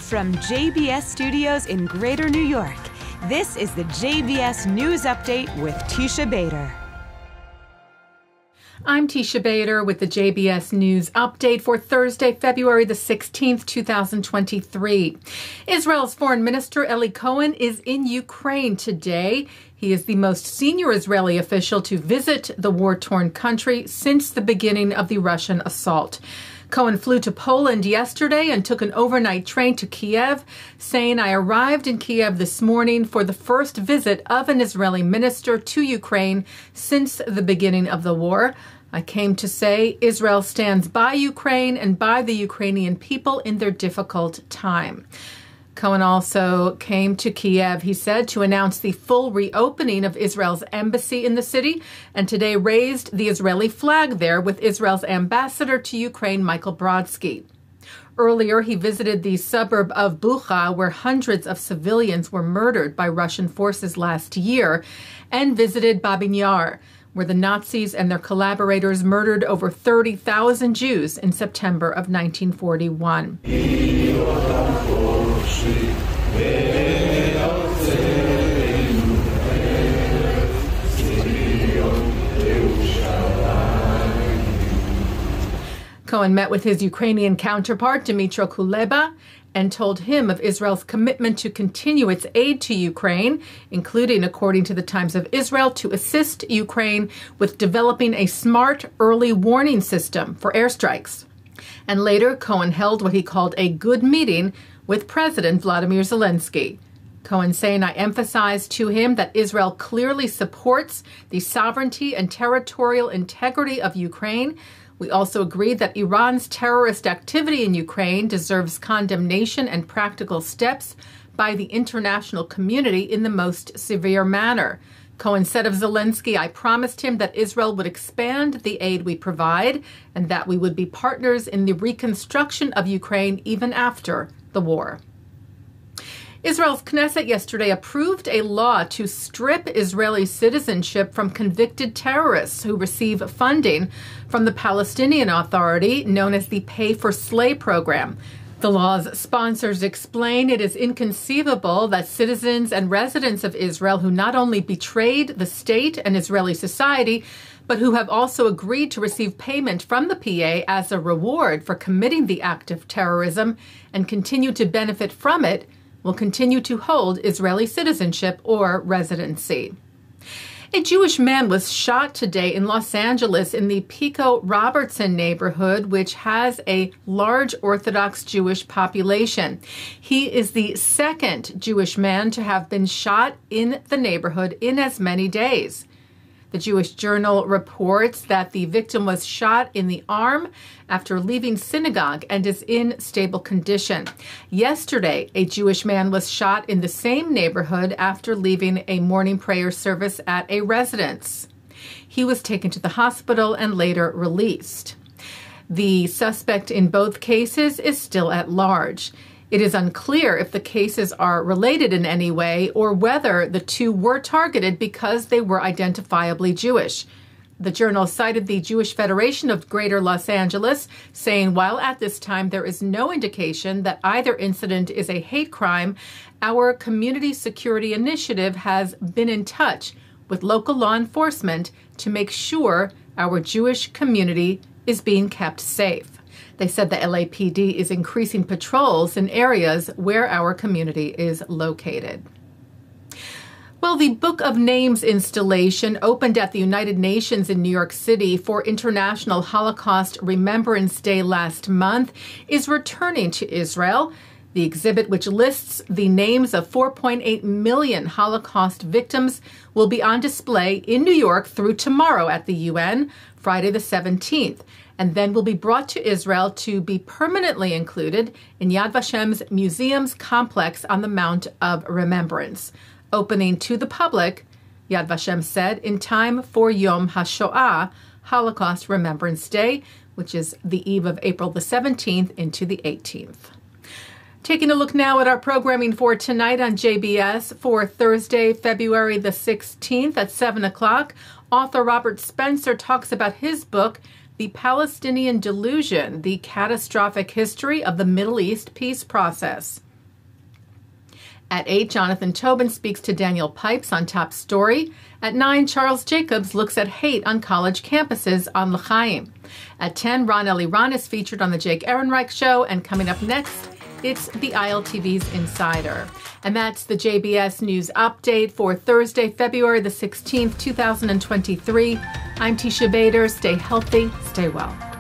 From JBS Studios in Greater New York, this is the JBS News Update with Teisha Bader. I'm Teisha Bader with the JBS News Update for Thursday, February the 16th, 2023. Israel's Foreign Minister Eli Cohen is in Ukraine today. He is the most senior Israeli official to visit the war-torn country since the beginning of the Russian assault. Cohen flew to Poland yesterday and took an overnight train to Kyiv, saying, "I arrived in Kyiv this morning for the first visit of an Israeli minister to Ukraine since the beginning of the war. I came to say Israel stands by Ukraine and by the Ukrainian people in their difficult time." Cohen also came to Kyiv, he said, to announce the full reopening of Israel's embassy in the city, and today raised the Israeli flag there with Israel's ambassador to Ukraine, Michael Brodsky. Earlier, he visited the suburb of Bucha, where hundreds of civilians were murdered by Russian forces last year, and visited Babin Yar, where the Nazis and their collaborators murdered over 30,000 Jews in September of 1941. Cohen met with his Ukrainian counterpart, Dmytro Kuleba, and told him of Israel's commitment to continue its aid to Ukraine, including, according to the Times of Israel, to assist Ukraine with developing a smart early warning system for airstrikes. And later, Cohen held what he called a good meeting with President Vladimir Zelensky. Cohen saying, "I emphasized to him that Israel clearly supports the sovereignty and territorial integrity of Ukraine. We also agreed that Iran's terrorist activity in Ukraine deserves condemnation and practical steps by the international community in the most severe manner." Cohen said of Zelensky, "I promised him that Israel would expand the aid we provide and that we would be partners in the reconstruction of Ukraine even after the war." Israel's Knesset yesterday approved a law to strip Israeli citizenship from convicted terrorists who receive funding from the Palestinian Authority, known as the Pay for Slay program. The law's sponsors explain it is inconceivable that citizens and residents of Israel who not only betrayed the state and Israeli society, but who have also agreed to receive payment from the PA as a reward for committing the act of terrorism and continue to benefit from it, will continue to hold Israeli citizenship or residency. A Jewish man was shot today in Los Angeles in the Pico Robertson neighborhood, which has a large Orthodox Jewish population. He is the second Jewish man to have been shot in the neighborhood in as many days. The Jewish Journal reports that the victim was shot in the arm after leaving synagogue and is in stable condition. Yesterday, a Jewish man was shot in the same neighborhood after leaving a morning prayer service at a residence. He was taken to the hospital and later released. The suspect in both cases is still at large. It is unclear if the cases are related in any way or whether the two were targeted because they were identifiably Jewish. The Journal cited the Jewish Federation of Greater Los Angeles, saying while at this time there is no indication that either incident is a hate crime, our community security initiative has been in touch with local law enforcement to make sure our Jewish community is being kept safe. They said the LAPD is increasing patrols in areas where our community is located. Well, the Book of Names installation opened at the United Nations in New York City for International Holocaust Remembrance Day last month is returning to Israel. The exhibit, which lists the names of 4.8 million Holocaust victims, will be on display in New York through tomorrow at the UN, Friday the 17th. And then will be brought to Israel to be permanently included in Yad Vashem's museum's complex on the Mount of Remembrance. Opening to the public, Yad Vashem said, in time for Yom HaShoah, Holocaust Remembrance Day, which is the eve of April the 17th into the 18th. Taking a look now at our programming for tonight on JBS for Thursday, February the 16th at 7 o'clock, author Robert Spencer talks about his book, The Palestinian Delusion, the Catastrophic History of the Middle East Peace Process. At 8, Jonathan Tobin speaks to Daniel Pipes on Top Story. At 9, Charles Jacobs looks at hate on college campuses on L'chaim. At 10, Ron Eliran is featured on the Jake Ehrenreich Show. And coming up next, it's the ILTV's Insider. And that's the JBS News Update for Thursday, February the 16th, 2023. I'm Teisha Bader. Stay healthy, stay well.